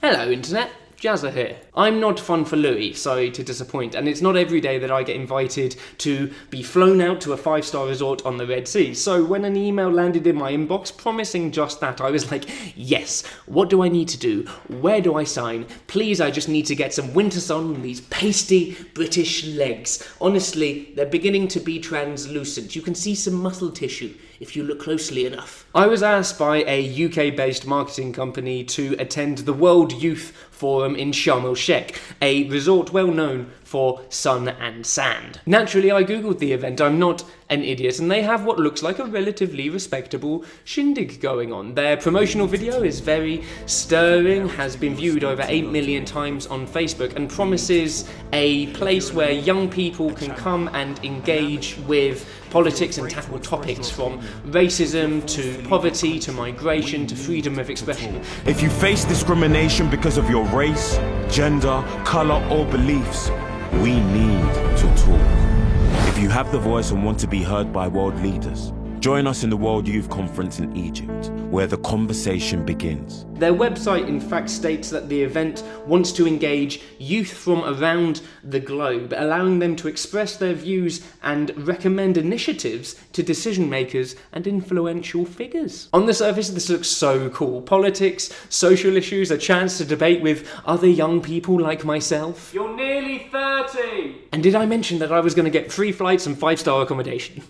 Hello Internet, Jazza here. I'm not fun for Louis, sorry to disappoint, and it's not every day that I get invited to be flown out to a 5-star resort on the Red Sea. So when an email landed in my inbox promising just that, I was like, yes, what do I need to do? Where do I sign? Please, I just need to get some winter sun on these pasty British legs. Honestly, they're beginning to be translucent. You can see some muscle tissue if you look closely enough. I was asked by a UK-based marketing company to attend the World Youth Forum in Sharm El Sheikh, a resort well known for sun and sand. Naturally, I googled the event. I'm not an idiot, and they have what looks like a relatively respectable shindig going on. Their promotional video is very stirring, has been viewed over 8 million times on Facebook, and promises a place where young people can come and engage with politics and tackle topics from racism to poverty to migration to freedom of expression. If you face discrimination because of your race, gender, colour or beliefs, we need to talk. If you have the voice and want to be heard by world leaders, join us in the World Youth Conference in Egypt, where the conversation begins. Their website, in fact, states that the event wants to engage youth from around the globe, allowing them to express their views and recommend initiatives to decision makers and influential figures. On the surface, this looks so cool. Politics, social issues, a chance to debate with other young people like myself. You're nearly 30! And did I mention that I was going to get free flights and 5-star accommodation?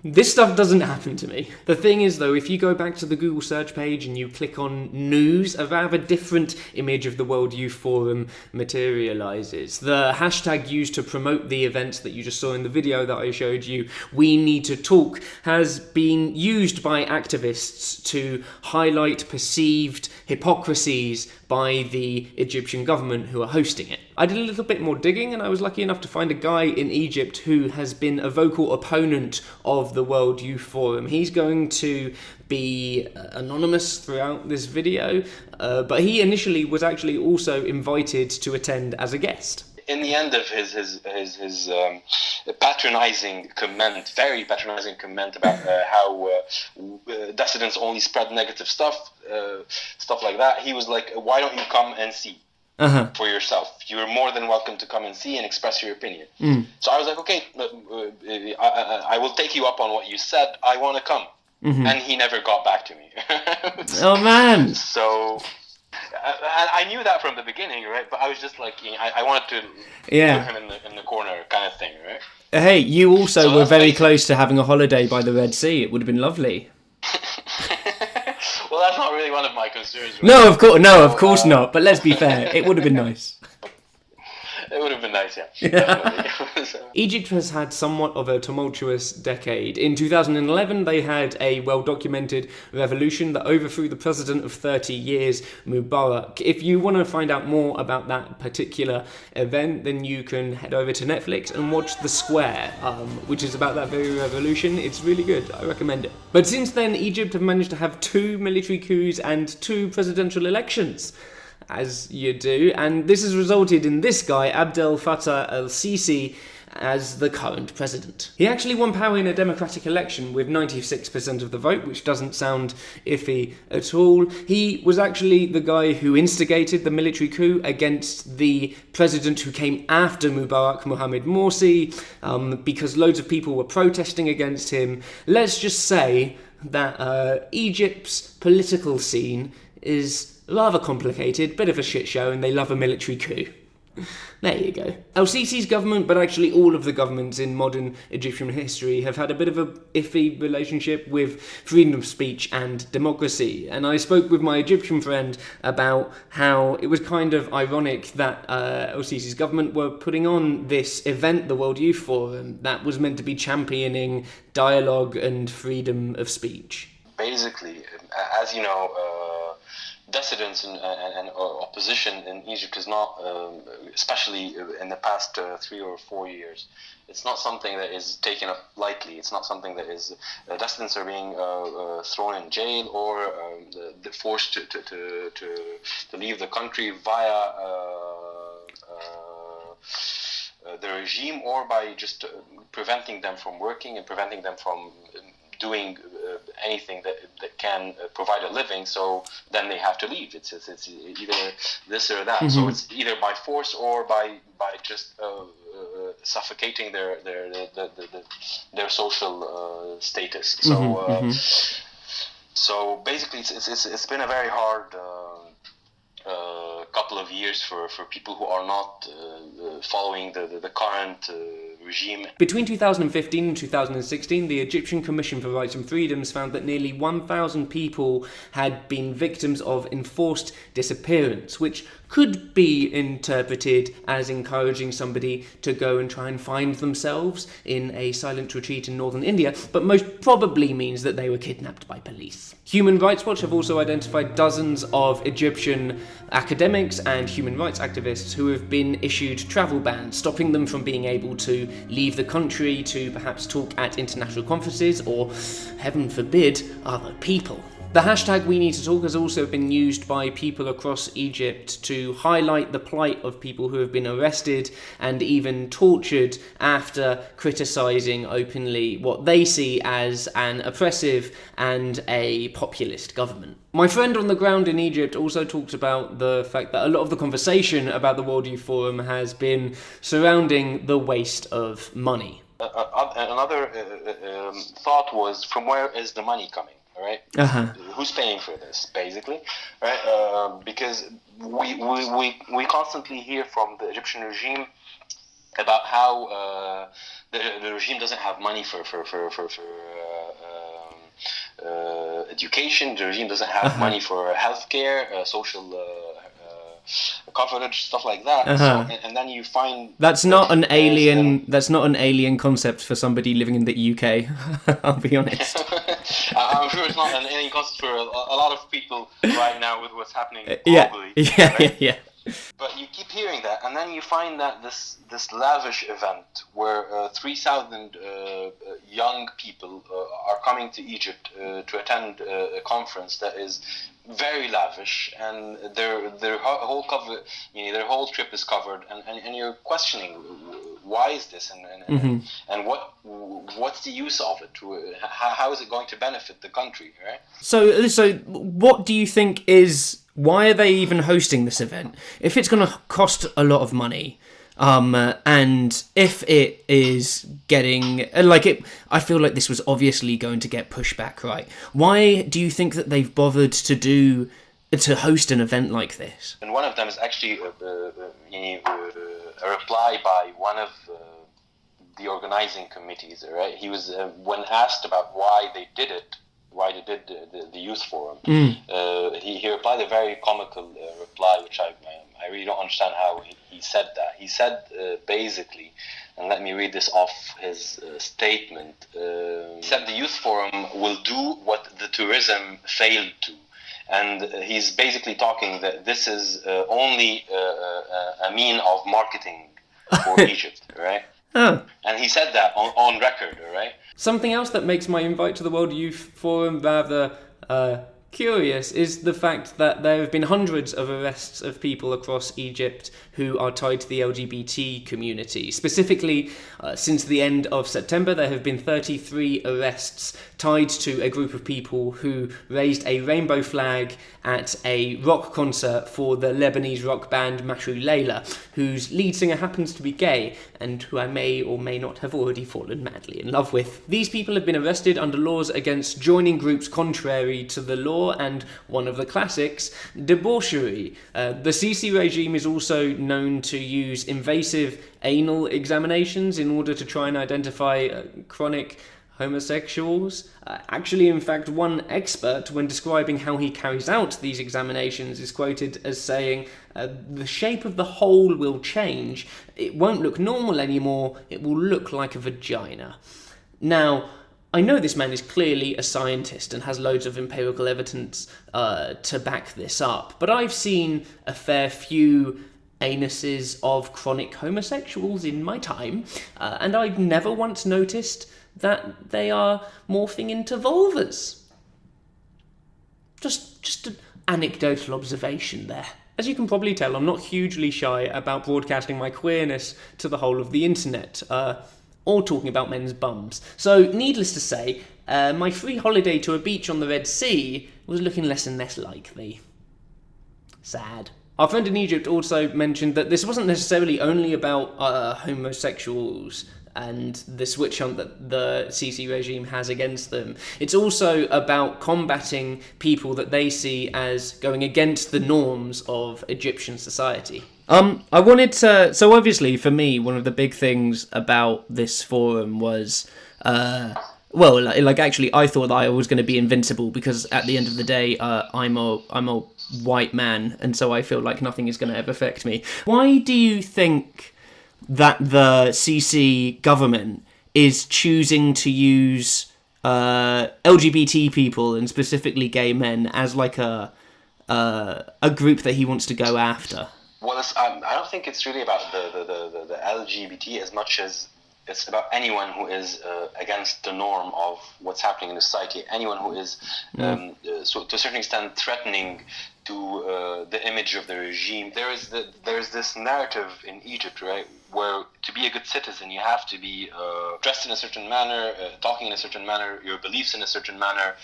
This stuff doesn't happen to me. The thing is though, if you go back to the Google search page and you click on news, a rather different image of the World Youth Forum materializes. The hashtag used to promote the events that you just saw in the video that I showed you, We Need to Talk, has been used by activists to highlight perceived hypocrisies by the Egyptian government who are hosting it. I did a little bit more digging and I was lucky enough to find a guy in Egypt who has been a vocal opponent of the World Youth Forum. He's going to be anonymous throughout this video, but he initially was actually also invited to attend as a guest. In the end of his patronizing comment, very patronizing comment about how dissidents only spread negative stuff like that, he was like, why don't you come and see for yourself? You're more than welcome to come and see and express your opinion. So I was like, okay, I will take you up on what you said. I want to come. And he never got back to me. Oh man. So I knew that from the beginning, right? But I was just like, I wanted to put him in the corner kind of thing, right? Hey, you also were very close to having a holiday by the Red Sea. It would have been lovely. Well, that's not really one of my concerns. Right? No, of course not. But let's be fair, it would have been nice. It would have been nice, yeah. Definitely. Egypt has had somewhat of a tumultuous decade. In 2011, they had a well-documented revolution that overthrew the president of 30 years, Mubarak. If you want to find out more about that particular event, then you can head over to Netflix and watch The Square, which is about that very revolution. It's really good. I recommend it. But since then, Egypt have managed to have 2 military coups and 2 presidential elections. As you do, and this has resulted in this guy, Abdel Fattah el-Sisi, as the current president. He actually won power in a democratic election with 96% of the vote, which doesn't sound iffy at all. He was actually the guy who instigated the military coup against the president who came after Mubarak, Mohamed Morsi, because loads of people were protesting against him. Let's just say that Egypt's political scene is rather complicated, bit of a shit show, and they love a military coup. There you go. El-Sisi's government, but actually all of the governments in modern Egyptian history, have had a bit of a iffy relationship with freedom of speech and democracy. And I spoke with my Egyptian friend about how it was kind of ironic that El-Sisi's government were putting on this event, the World Youth Forum, that was meant to be championing dialogue and freedom of speech. Basically, as you know, dissidents and opposition in Egypt is not, especially in the past 3 or 4 years, it's not something that is taken up lightly. It's not something that is, dissidents are being thrown in jail or forced to leave the country via the regime, or by just preventing them from working and preventing them from doing anything that can provide a living, so then they have to leave. It's either this or that. So it's either by force or by just suffocating their social status. So so basically, it's been a very hard couple of years for people who are not following the current regime. Between 2015 and 2016, the Egyptian Commission for Rights and Freedoms found that nearly 1,000 people had been victims of enforced disappearance, which could be interpreted as encouraging somebody to go and try and find themselves in a silent retreat in northern India, but most probably means that they were kidnapped by police. Human Rights Watch have also identified dozens of Egyptian academics and human rights activists who have been issued travel bans, stopping them from being able to leave the country to perhaps talk at international conferences or, heaven forbid, other people. The hashtag We Need to Talk has also been used by people across Egypt to highlight the plight of people who have been arrested and even tortured after criticising openly what they see as an oppressive and a populist government. My friend on the ground in Egypt also talked about the fact that a lot of the conversation about the World Youth Forum has been surrounding the waste of money. Another thought was, from where is the money coming? Right? Who's paying for this, basically? Right? Because we constantly hear from the Egyptian regime about how the regime doesn't have money for education. The regime doesn't have money for healthcare, social coverage, stuff like that. So, and then you find that's not an alien concept for somebody living in the UK. I'll be honest. I'm sure it's not an alien concept for a lot of people right now with what's happening globally. Yeah. But you keep hearing that, and then you find that this lavish event where 3,000 young people are coming to Egypt to attend a conference that is very lavish, and their whole their whole trip is covered, and you're questioning why is this, and what's the use of it? How is it going to benefit the country, right? So what do you think is? Why are they even hosting this event? If it's going to cost a lot of money, and if it is getting I feel like this was obviously going to get pushback, right? Why do you think that they've bothered to host an event like this? And one of them is actually a reply by one of the organizing committees. Right? He was when asked about why they did the youth forum, he replied a very comical reply, which I really don't understand how he said that. He said basically, and let me read this off his statement. He said the youth forum will do what the tourism failed to. And he's basically talking that this is only a mean of marketing for Egypt, right? Oh. And he said that on record, right? Something else that makes my invite to the World Youth Forum rather curious is the fact that there have been hundreds of arrests of people across Egypt who are tied to the LGBT community. Specifically, since the end of September, there have been 33 arrests tied to a group of people who raised a rainbow flag at a rock concert for the Lebanese rock band Mashrou Leila, whose lead singer happens to be gay and who I may or may not have already fallen madly in love with. These people have been arrested under laws against joining groups contrary to the law, and one of the classics, debauchery. The Sisi regime is also known to use invasive anal examinations in order to try and identify chronic homosexuals. Actually, in fact, one expert, when describing how he carries out these examinations, is quoted as saying, the shape of the hole will change. It won't look normal anymore. It will look like a vagina. Now, I know this man is clearly a scientist and has loads of empirical evidence to back this up, but I've seen a fair few anuses of chronic homosexuals in my time, and I've never once noticed that they are morphing into vulvas. Just an anecdotal observation there. As you can probably tell, I'm not hugely shy about broadcasting my queerness to the whole of the internet, or talking about men's bums. So, needless to say, my free holiday to a beach on the Red Sea was looking less and less likely. Sad. Our friend in Egypt also mentioned that this wasn't necessarily only about homosexuals and the switch hunt that the Sisi regime has against them. It's also about combating people that they see as going against the norms of Egyptian society. I wanted to... So obviously, for me, one of the big things about this forum was... actually, I thought that I was going to be invincible because at the end of the day, I'm a white man, and so I feel like nothing is going to ever affect me. Why do you think that the Sisi government is choosing to use LGBT people, and specifically gay men, as like a group that he wants to go after? Well, I don't think it's really about the LGBT as much as it's about anyone who is against the norm of what's happening in the society. Anyone who is, so to a certain extent, threatening to the image of the regime. There's this narrative in Egypt, right, where to be a good citizen, you have to be dressed in a certain manner, talking in a certain manner, your beliefs in a certain manner,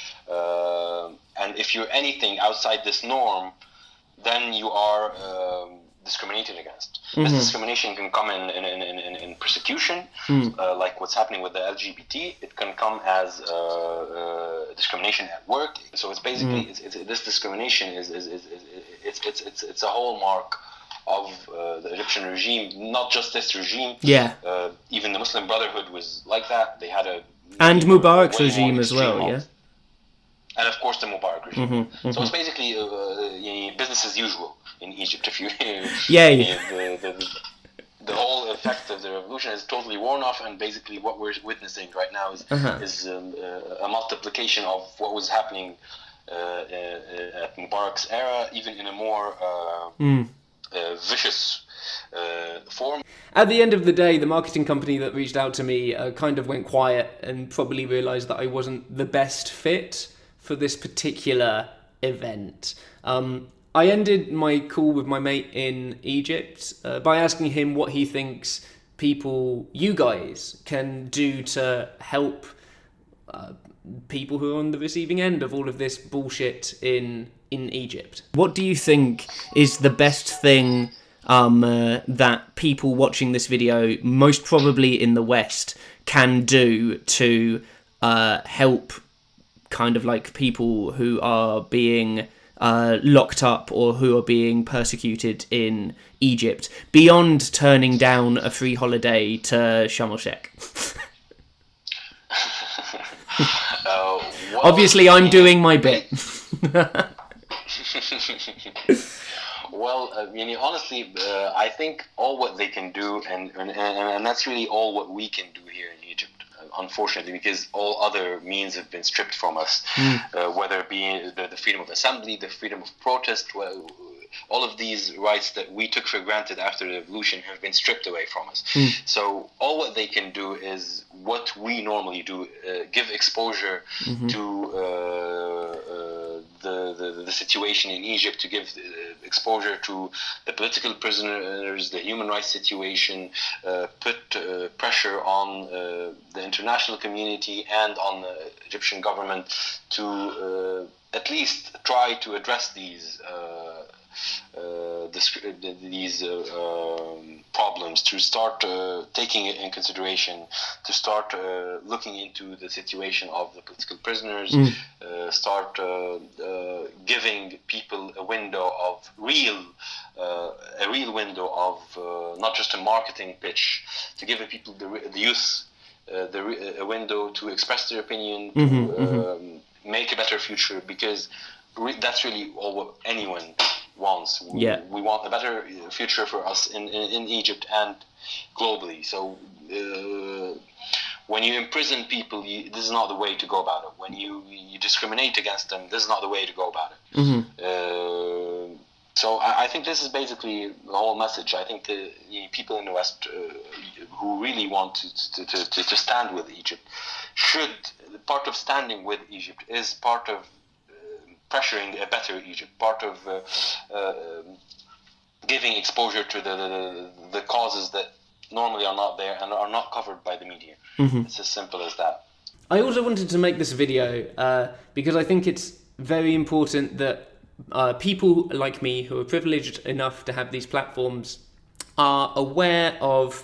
and if you're anything outside this norm, then you are discriminated against. This discrimination can come in persecution, like what's happening with the LGBT. It can come as discrimination at work. So it's basically this discrimination is it's a hallmark of the Egyptian regime. Not just this regime. Yeah. Even the Muslim Brotherhood was like that. They had and Mubarak's regime as well. Yeah. And of course the Mubarak regime. So it's basically business as usual in Egypt. If you the whole effect of the revolution is totally worn off, and basically what we're witnessing right now is a multiplication of what was happening at Mubarak's era, even in a more vicious form. At the end of the day, the marketing company that reached out to me kind of went quiet and probably realised that I wasn't the best fit for this particular event. I ended my call with my mate in Egypt by asking him what he thinks you guys, can do to help people who are on the receiving end of all of this bullshit in Egypt. What do you think is the best thing that people watching this video, most probably in the West, can do to help kind of like people who are being locked up or who are being persecuted in Egypt, beyond turning down a free holiday to Sharm El Sheikh? Obviously, I'm doing my bit. Well, honestly, I think all what they can do, and that's really all what we can do here in Egypt, unfortunately, because all other means have been stripped from us, whether it be the freedom of assembly, the freedom of protest. All of these rights that we took for granted after the revolution have been stripped away from us. So all what they can do is what we normally do, give exposure to the situation in Egypt, to give exposure to the political prisoners, the human rights situation, put pressure on the international community and on the Egyptian government to at least try to address these problems, to start taking it in consideration, to start looking into the situation of the political prisoners, start giving people a window of a real window of not just a marketing pitch, to give people the youth a window to express their opinion, to make a better future, because that's really all what anyone wants. We want a better future for us in Egypt and globally. So when you imprison people, this is not the way to go about it. When you discriminate against them, this is not the way to go about it. So I think this is basically the whole message. I think the people in the West who really want to stand with Egypt should, part of standing with Egypt is part of pressuring a better Egypt, part of giving exposure to the causes that normally are not there and are not covered by the media. It's as simple as that. I also wanted to make this video because I think it's very important that people like me who are privileged enough to have these platforms are aware of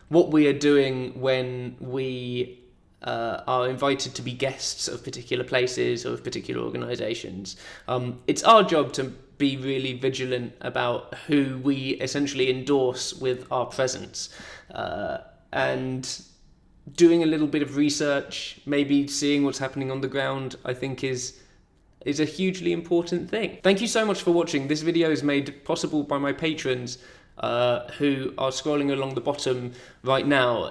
what we are doing when we are invited to be guests of particular places or of particular organisations. It's our job to be really vigilant about who we essentially endorse with our presence, and doing a little bit of research, maybe seeing what's happening on the ground, I think is a hugely important thing. Thank you so much for watching. This video is made possible by my patrons who are scrolling along the bottom right now.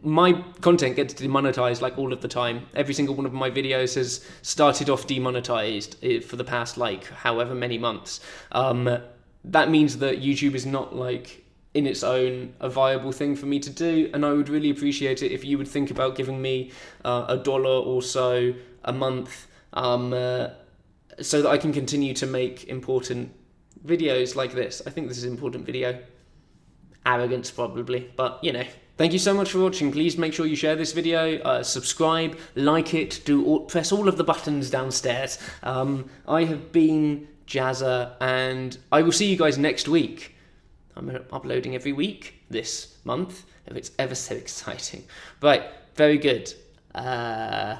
My content gets demonetized like all of the time. Every single one of my videos has started off demonetized for the past like however many months. That means that YouTube is not like in its own a viable thing for me to do, and I would really appreciate it if you would think about giving me $1 or so a month, so that I can continue to make important videos like this. I think this is an important video. Arrogance probably, but you know. Thank you so much for watching. Please make sure you share this video, subscribe, like it, press all of the buttons downstairs. I have been Jazza, and I will see you guys next week. I'm uploading every week this month, if it's ever so exciting. Right, very good. Bye.